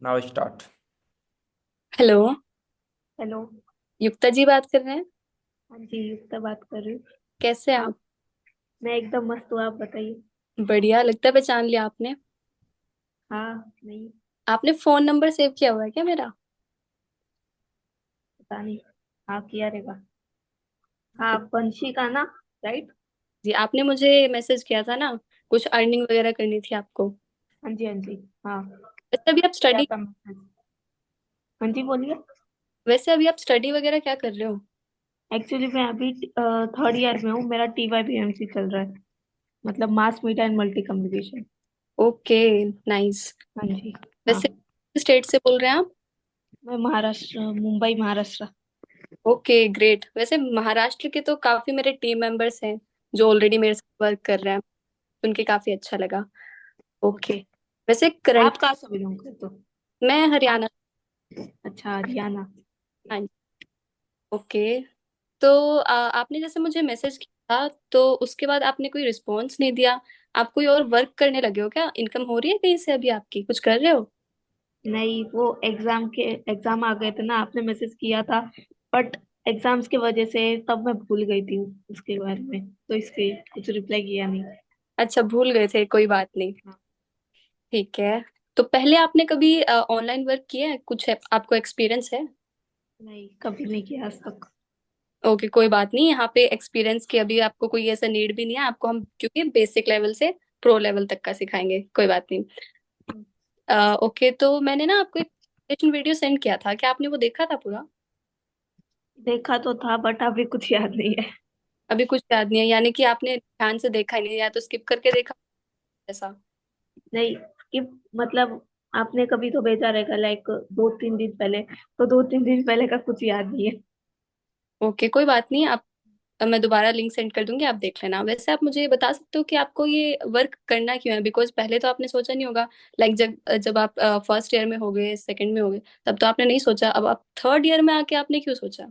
Now start. Hello. Hello. युक्ता जी बात कर रहे हैं? हाँ जी, युक्ता बात कर रही हूँ। कैसे हैं आप? आप? मैं एकदम मस्त हूँ, आप बताइए। बढ़िया, लगता है पहचान लिया आपने। हाँ, नहीं, आपने फोन नंबर सेव किया हुआ है क्या मेरा? पता नहीं। हाँ, किया रहेगा। हाँ, बंशी का ना। राइट। जी, आपने मुझे मैसेज किया था ना, कुछ अर्निंग वगैरह करनी थी आपको। हाँ जी, हाँ जी। हाँ, वैसे अभी आप क्या स्टडी था मैसेज? हाँ जी, बोलिए। वैसे अभी आप स्टडी वगैरह क्या कर रहे हो? एक्चुअली मैं अभी थर्ड ईयर में हूँ, मेरा TYBMC चल रहा है। मतलब mass media and multi communication. Okay, nice. हाँ जी। हाँ, वैसे स्टेट से बोल रहे हैं आप? मैं महाराष्ट्र, मुंबई महाराष्ट्र। Okay, great. वैसे महाराष्ट्र के तो काफी मेरे टीम मेंबर्स हैं जो ऑलरेडी मेरे साथ वर्क कर रहे हैं। उनके काफी अच्छा लगा। ओके। वैसे करंट आप कहाँ से बिलोंग करते हो? मैं आप? हरियाणा। अच्छा, हरियाणा। हाँ जी। ओके। तो आपने जैसे मुझे मैसेज किया था तो उसके बाद आपने कोई रिस्पॉन्स नहीं दिया। आप कोई और वर्क करने लगे हो क्या? इनकम हो रही है कहीं से? अभी आपकी कुछ कर रहे हो? नहीं, वो एग्जाम आ गए थे ना, आपने मैसेज किया था। बट एग्जाम्स की वजह से तब मैं भूल गई थी उसके बारे में, तो इसके कुछ रिप्लाई किया नहीं। अच्छा, भूल गए थे, कोई बात नहीं। हाँ। ठीक है। तो पहले आपने कभी ऑनलाइन वर्क किया है? कुछ है, आपको एक्सपीरियंस है? नहीं, कभी नहीं किया आज तक। ओके, कोई बात नहीं। यहाँ पे एक्सपीरियंस की अभी आपको कोई ऐसा नीड भी नहीं है। आपको हम क्योंकि बेसिक लेवल से प्रो लेवल तक का सिखाएंगे, कोई बात नहीं। ओके, तो मैंने ना आपको एक वीडियो सेंड किया था, क्या आपने वो देखा था पूरा? देखा तो था बट अभी कुछ याद नहीं है। अभी कुछ याद नहीं है, यानी कि आपने ध्यान से देखा ही नहीं, या तो स्किप करके देखा ऐसा? नहीं, कि मतलब आपने कभी तो भेजा रहेगा, लाइक 2-3 दिन पहले। तो 2-3 दिन पहले का कुछ याद नहीं है। ओके, कोई बात नहीं। आप मैं दोबारा लिंक सेंड कर दूंगी, आप देख लेना। वैसे आप मुझे बता सकते हो कि आपको ये वर्क करना क्यों है? बिकॉज पहले तो आपने सोचा नहीं होगा। लाइक जब जब आप फर्स्ट ईयर में हो गए, सेकंड में हो गए, तब तो आपने नहीं सोचा। अब आप थर्ड ईयर में आके आपने क्यों सोचा?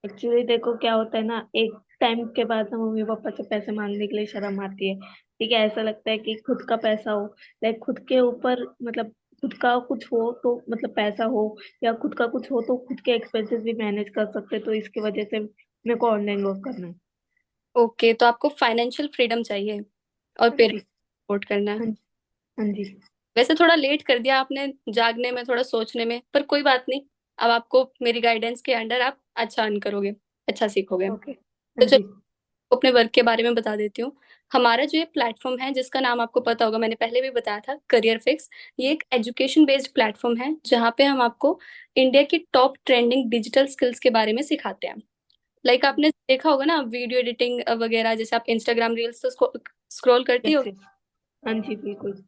एक्चुअली देखो क्या होता है ना, एक टाइम के बाद ना मम्मी पापा से पैसे मांगने के लिए शर्म आती है। ठीक है, ऐसा लगता है कि खुद का पैसा हो, लाइक खुद के ऊपर, मतलब खुद का कुछ हो तो, मतलब पैसा हो या खुद का कुछ हो तो खुद के एक्सपेंसेस भी मैनेज कर सकते, तो इसकी वजह से मेरे को ऑनलाइन वर्क करना है। ओके, तो आपको फाइनेंशियल फ्रीडम चाहिए और हाँ पेरेंट्स जी। सपोर्ट करना है। हाँ जी। हाँ जी। वैसे थोड़ा लेट कर दिया आपने, जागने में, थोड़ा सोचने में, पर कोई बात नहीं। अब आपको मेरी गाइडेंस के अंडर आप अच्छा अर्न करोगे, अच्छा सीखोगे। ओके। हाँ तो जी। अपने वर्क के बारे में बता देती हूँ। हमारा जो ये प्लेटफॉर्म है, जिसका नाम आपको पता होगा, मैंने पहले भी बताया था, करियर फिक्स। ये एक एजुकेशन बेस्ड प्लेटफॉर्म है जहाँ पे हम आपको इंडिया की टॉप ट्रेंडिंग डिजिटल स्किल्स के बारे में सिखाते हैं। लाइक आपने देखा होगा ना, वीडियो एडिटिंग वगैरह, जैसे आप इंस्टाग्राम रील्स तो स्क्रॉल करती यस हो। यस। हाँ जी, बिल्कुल।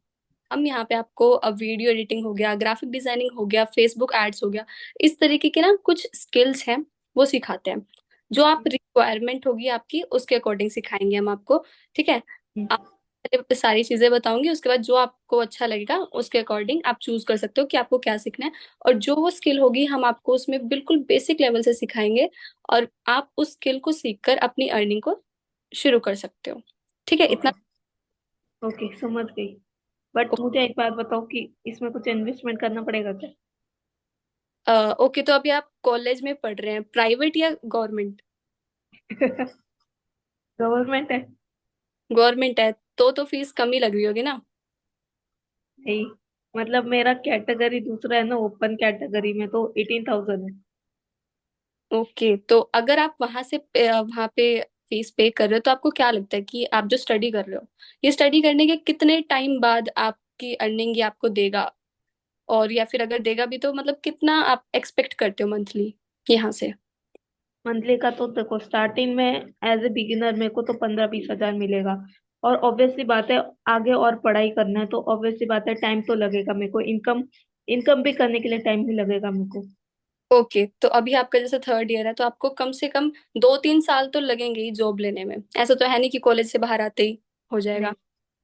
हम यहाँ पे आपको अब वीडियो एडिटिंग हो गया, ग्राफिक डिजाइनिंग हो गया, फेसबुक एड्स हो गया, इस तरीके के ना कुछ स्किल्स हैं, वो सिखाते हैं। जो आप रिक्वायरमेंट होगी आपकी, उसके अकॉर्डिंग सिखाएंगे हम आपको। ठीक है। आप पहले सारी चीजें बताऊंगी, उसके बाद जो आपको अच्छा लगेगा उसके अकॉर्डिंग आप चूज कर सकते हो कि आपको क्या सीखना है। और जो वो स्किल होगी हम आपको उसमें बिल्कुल बेसिक लेवल से सिखाएंगे, और आप उस स्किल को सीखकर अपनी अर्निंग को शुरू कर सकते हो। ठीक है, इतना। ओके। ओके, समझ गई। बट मुझे एक बात बताओ कि इसमें कुछ इन्वेस्टमेंट करना पड़ेगा क्या? ओके, तो अभी आप कॉलेज में पढ़ रहे हैं, प्राइवेट या गवर्नमेंट? गवर्नमेंट है। गवर्नमेंट है तो फीस कम ही लग रही होगी ना? नहीं, मतलब मेरा कैटेगरी दूसरा है ना, ओपन कैटेगरी में तो 18,000 है। ओके, तो अगर आप वहां पे फीस पे कर रहे हो, तो आपको क्या लगता है कि आप जो स्टडी कर रहे हो, ये स्टडी करने के कितने टाइम बाद आपकी अर्निंग ये आपको देगा? और या फिर अगर देगा भी तो मतलब कितना आप एक्सपेक्ट करते हो मंथली यहाँ से? मंथली का तो देखो, स्टार्टिंग में एज ए बिगिनर मेरे को तो 15-20 हजार मिलेगा। और ऑब्वियसली बात है, आगे और पढ़ाई करना है तो ऑब्वियसली बात है, टाइम तो लगेगा मेरे को। इनकम इनकम भी करने के लिए टाइम ही लगेगा मेरे को। ओके, तो अभी आपका जैसे थर्ड ईयर है, तो आपको कम से कम 2-3 साल तो लगेंगे ही जॉब लेने में। ऐसा तो है नहीं कि कॉलेज से बाहर आते ही हो जाएगा। नहीं।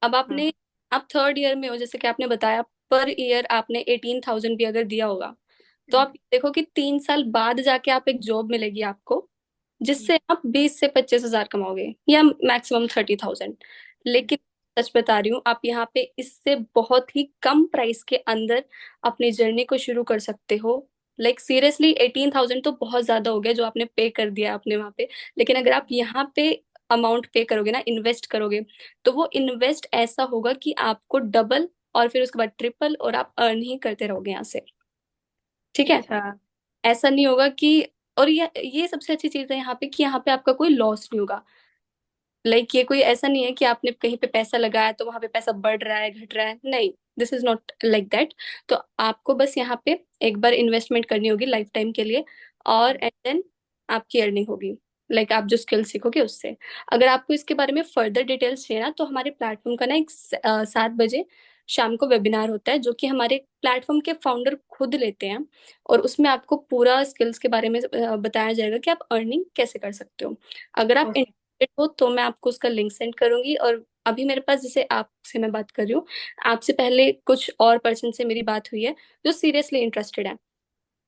अब हाँ। आप थर्ड ईयर में हो, जैसे कि आपने बताया, पर ईयर आपने 18,000 भी अगर दिया होगा, तो आप देखो कि 3 साल बाद जाके आप एक जॉब मिलेगी आपको, जिससे आप 20 से 25 हजार कमाओगे, या मैक्सिमम 30,000। लेकिन सच बता रही हूँ, आप यहाँ पे इससे बहुत ही कम प्राइस के अंदर अपनी जर्नी को शुरू कर सकते हो। लाइक सीरियसली 18,000 तो बहुत ज्यादा हो गया जो आपने पे कर दिया आपने वहां पे। लेकिन अगर आप यहाँ पे अमाउंट पे करोगे ना, इन्वेस्ट करोगे, तो वो इन्वेस्ट ऐसा होगा कि आपको डबल और फिर उसके बाद ट्रिपल, और आप अर्न ही करते रहोगे यहाँ से। ठीक है। अच्छा। ऐसा नहीं होगा कि, और ये सबसे अच्छी चीज है यहाँ पे कि यहाँ पे आपका कोई लॉस नहीं होगा। लाइक ये कोई ऐसा नहीं है कि आपने कहीं पे पैसा लगाया तो वहां पे पैसा बढ़ रहा है घट रहा है, नहीं, this is not like that. तो आपको बस यहाँ पे एक बार इन्वेस्टमेंट करनी होगी लाइफ टाइम के लिए, और एंड देन आपकी अर्निंग होगी। लाइक आप जो स्किल सीखोगे उससे। अगर आपको इसके बारे में फर्दर डिटेल्स चाहिए ना, तो हमारे प्लेटफॉर्म का ना एक 7 बजे शाम को वेबिनार होता है, जो कि हमारे प्लेटफॉर्म के फाउंडर खुद लेते हैं। और उसमें आपको पूरा स्किल्स के बारे में बताया जाएगा कि आप अर्निंग कैसे कर सकते हो। अगर आप ओके। हो तो मैं आपको उसका लिंक सेंड करूंगी। और अभी मेरे पास, जैसे आपसे मैं बात कर रही हूँ, आपसे पहले कुछ और पर्सन से मेरी बात हुई है जो सीरियसली इंटरेस्टेड है।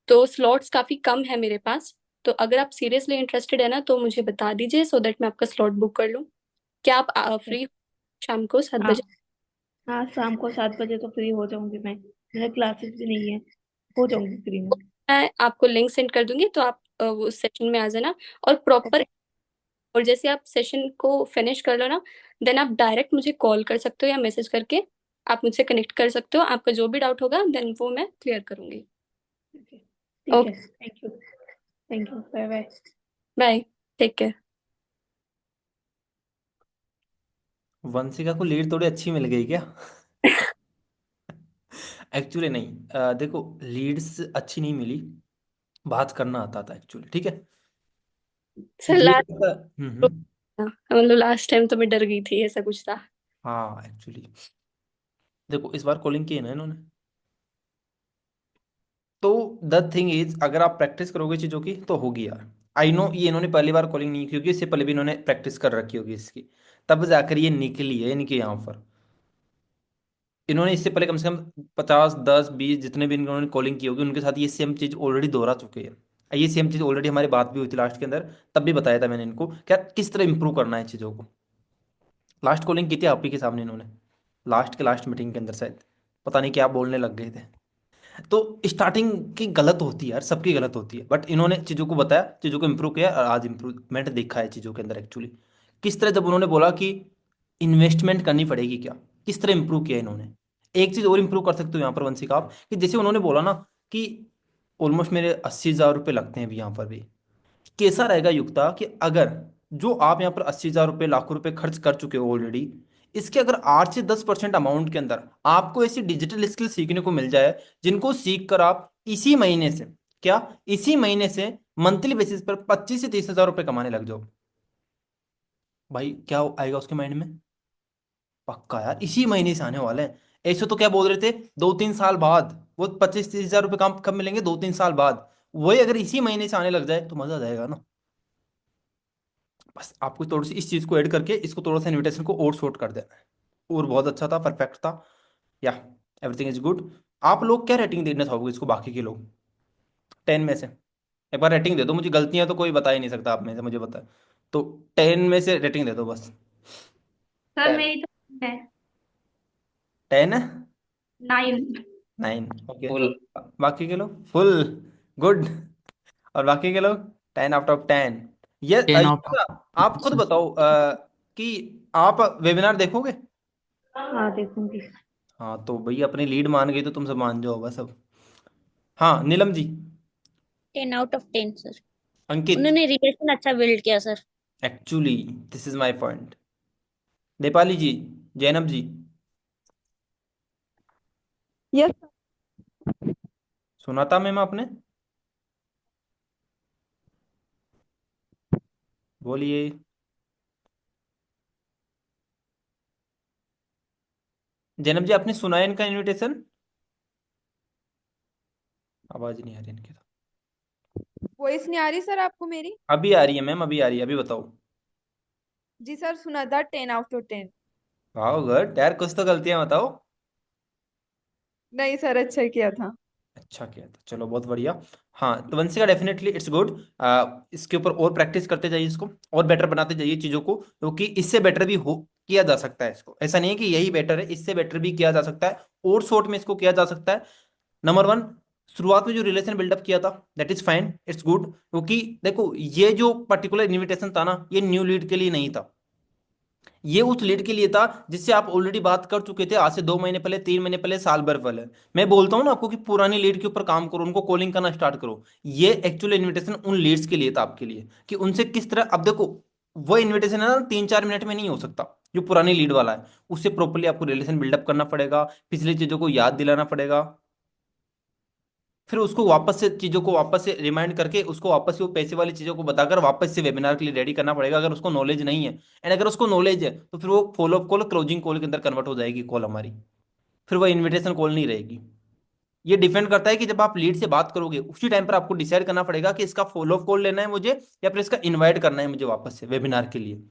तो स्लॉट्स काफी कम है मेरे पास। तो अगर आप सीरियसली इंटरेस्टेड है ना, तो मुझे बता दीजिए सो दैट मैं आपका स्लॉट बुक कर लूँ। क्या आप फ्री शाम को 7 बजे? हाँ। हाँ, शाम को 7 बजे तो फ्री हो जाऊंगी मैं। मेरे क्लासेस भी नहीं है। हो जाऊंगी फ्री में। मैं आपको लिंक सेंड कर दूंगी, तो आप उस सेशन में आ जाना। और प्रॉपर, ओके। और जैसे आप सेशन को फिनिश कर लो ना, देन आप डायरेक्ट मुझे कॉल कर सकते हो या मैसेज करके आप मुझसे कनेक्ट कर सकते हो। आपका जो भी डाउट होगा देन वो मैं क्लियर करूंगी। ओके, ठीक है, okay. Thank you. Thank you, bye bye. Bye. Take care. Vanshika को लीड थोड़ी अच्छी मिल गई क्या? एक्चुअली नहीं, देखो, लीड्स अच्छी नहीं मिली, बात करना आता था एक्चुअली, ठीक है। सर ये लास्ट, पता। मतलब लास्ट टाइम तो मैं डर गई थी, ऐसा कुछ था। हाँ एक्चुअली, देखो इस बार कॉलिंग की है ना इन्होंने, तो द थिंग इज अगर आप प्रैक्टिस करोगे चीज़ों की तो होगी यार। आई नो ये इन्होंने पहली बार कॉलिंग नहीं की, क्योंकि इससे पहले भी इन्होंने प्रैक्टिस कर रखी होगी इसकी, तब जाकर ये निकली है इनके यहाँ पर। इन्होंने इससे पहले कम से कम 50, 10, 20 जितने भी इन्होंने कॉलिंग की होगी उनके साथ ये सेम चीज़ ऑलरेडी दोहरा चुके हैं। ये सेम चीज़ ऑलरेडी हमारी बात भी हुई थी लास्ट के अंदर, तब भी बताया था मैंने इनको क्या किस तरह इंप्रूव करना है चीज़ों को। लास्ट कॉलिंग की थी आप ही के सामने इन्होंने, लास्ट के लास्ट मीटिंग के अंदर शायद, पता नहीं क्या बोलने लग गए थे। तो स्टार्टिंग की गलत होती है यार, सबकी गलत होती है, बट इन्होंने चीज़ों को बताया, चीज़ों को इंप्रूव किया और आज इंप्रूवमेंट देखा है चीज़ों के अंदर एक्चुअली। किस तरह जब उन्होंने बोला कि इन्वेस्टमेंट करनी पड़ेगी क्या, किस तरह इंप्रूव किया इन्होंने। एक चीज़ और इंप्रूव कर सकते हो यहाँ पर वंशिका आप, कि जैसे उन्होंने बोला ना कि ऑलमोस्ट मेरे 80,000 रुपये लगते हैं अभी यहाँ पर भी। कैसा रहेगा युक्ता कि अगर जो आप यहाँ पर 80,000 रुपये लाखों रुपए खर्च कर चुके हो ऑलरेडी, इसके अगर 8 से 10% अमाउंट के अंदर आपको ऐसी डिजिटल स्किल सीखने को मिल जाए, जिनको सीख कर आप इसी महीने से, क्या इसी महीने से मंथली बेसिस पर 25 से 30 हजार रुपये कमाने लग जाओ, भाई क्या आएगा उसके माइंड में? पक्का यार इसी महीने से आने वाले हैं। ऐसे तो क्या बोल रहे थे 2-3 साल बाद, वो 25-30 हजार रुपये काम कब मिलेंगे, 2-3 साल बाद। वही अगर इसी महीने से आने लग जाए तो मजा आ जाएगा ना। बस आपको थोड़ी सी इस चीज को ऐड करके इसको थोड़ा सा इनविटेशन को और शॉर्ट कर देना है। और बहुत अच्छा था, परफेक्ट था, या एवरीथिंग इज गुड। आप लोग क्या रेटिंग देना चाहोगे इसको, बाकी के लोग 10 में से? एक बार रेटिंग दे दो, मुझे गलतियां तो कोई बता ही नहीं सकता आप में से, मुझे पता है। तो 10 में से रेटिंग दे दो बस। सर 10। मेरी तो है 10 है। 9। 9, ओके। फुल। बाकी के लोग फुल, गुड। और बाकी के लोग 10 आउट ऑफ 10। ये 10 आउट ऑफ आप खुद बताओ कि आप वेबिनार देखोगे? हाँ, देखूंगी। हाँ तो भैया अपनी लीड मान गई तो तुम सब मान जाओ बस अब। हाँ Neelam ji. 10 out of 10 sir. Ankit. उन्होंने रिलेशन अच्छा बिल्ड किया sir. Actually this is my point. Nepali ji, Zainab ji, yes. सुना था मैम आपने? बोलिए। जैनब जी आपने सुना है इनका इनविटेशन? आवाज नहीं आ रही इनकी तो। वॉइस नहीं आ रही सर आपको मेरी? अभी आ रही है मैम, अभी आ रही है, अभी बताओ। जी सर, सुना था 10 आउट ऑफ 10। वाह गुड यार, कुछ तो गलतियां बताओ। नहीं सर, अच्छा किया था। अच्छा किया था, चलो बहुत बढ़िया। हाँ तो वंशिका डेफिनेटली इट्स गुड। इसके ऊपर और प्रैक्टिस करते जाइए, इसको और बेटर बनाते जाइए चीज़ों को, क्योंकि इससे बेटर भी हो किया जा सकता है इसको, ऐसा नहीं है कि यही बेटर है, इससे बेटर भी किया जा सकता है, और शॉर्ट में इसको किया जा सकता है। नंबर वन, शुरुआत में जो रिलेशन बिल्डअप किया था that is fine, it's good, क्योंकि देखो ये जो पर्टिकुलर इनविटेशन था ना, ये न्यू लीड के लिए नहीं था, ये उस लीड के लिए था जिससे आप ऑलरेडी बात कर चुके थे आज से 2 महीने पहले, 3 महीने पहले, साल भर पहले। मैं बोलता हूँ ना आपको कि पुरानी लीड के ऊपर काम करो, उनको कॉलिंग करना स्टार्ट करो। ये एक्चुअल इन्विटेशन उन लीड्स के लिए था, आपके लिए, कि उनसे किस तरह, अब देखो वो इन्विटेशन है ना 3-4 मिनट में नहीं हो सकता, जो पुरानी लीड वाला है, उससे प्रॉपरली आपको रिलेशन बिल्डअप करना पड़ेगा, पिछली चीजों को याद दिलाना पड़ेगा, फिर उसको वापस से चीजों को वापस से रिमाइंड करके उसको वापस से वो पैसे वाली चीजों को बताकर वापस से वेबिनार के लिए रेडी करना पड़ेगा, अगर उसको नॉलेज नहीं है। एंड अगर उसको नॉलेज है तो फिर वो फॉलोअप कॉल क्लोजिंग कॉल के अंदर कन्वर्ट हो जाएगी कॉल हमारी, फिर वो इन्विटेशन कॉल नहीं रहेगी। ये डिपेंड करता है कि जब आप लीड से बात करोगे उसी टाइम पर आपको डिसाइड करना पड़ेगा कि इसका फॉलोअप कॉल लेना है मुझे, या फिर इसका इन्वाइट करना है मुझे वापस से वेबिनार के लिए।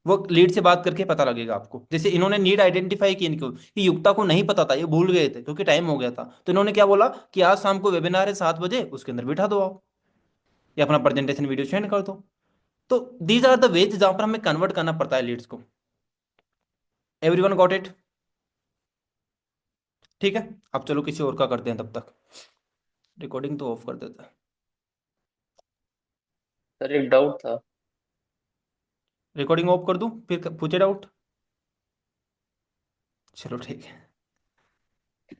वो लीड से बात करके पता लगेगा आपको। जैसे इन्होंने नीड आइडेंटिफाई की इनको, कि युक्ता को नहीं पता था, ये भूल गए थे क्योंकि टाइम हो गया था, तो इन्होंने क्या बोला कि आज शाम को वेबिनार है 7 बजे, उसके अंदर बिठा दो आप, या अपना प्रेजेंटेशन वीडियो सेंड कर दो। तो दीज आर द वेज जहां पर हमें कन्वर्ट करना पड़ता है लीड्स को। Everyone got it? ठीक है, अब चलो किसी और का करते हैं, तब तक रिकॉर्डिंग तो ऑफ कर देते हैं। सर एक डाउट था। रिकॉर्डिंग ऑफ कर दूं फिर पूछे डाउट? चलो ठीक है।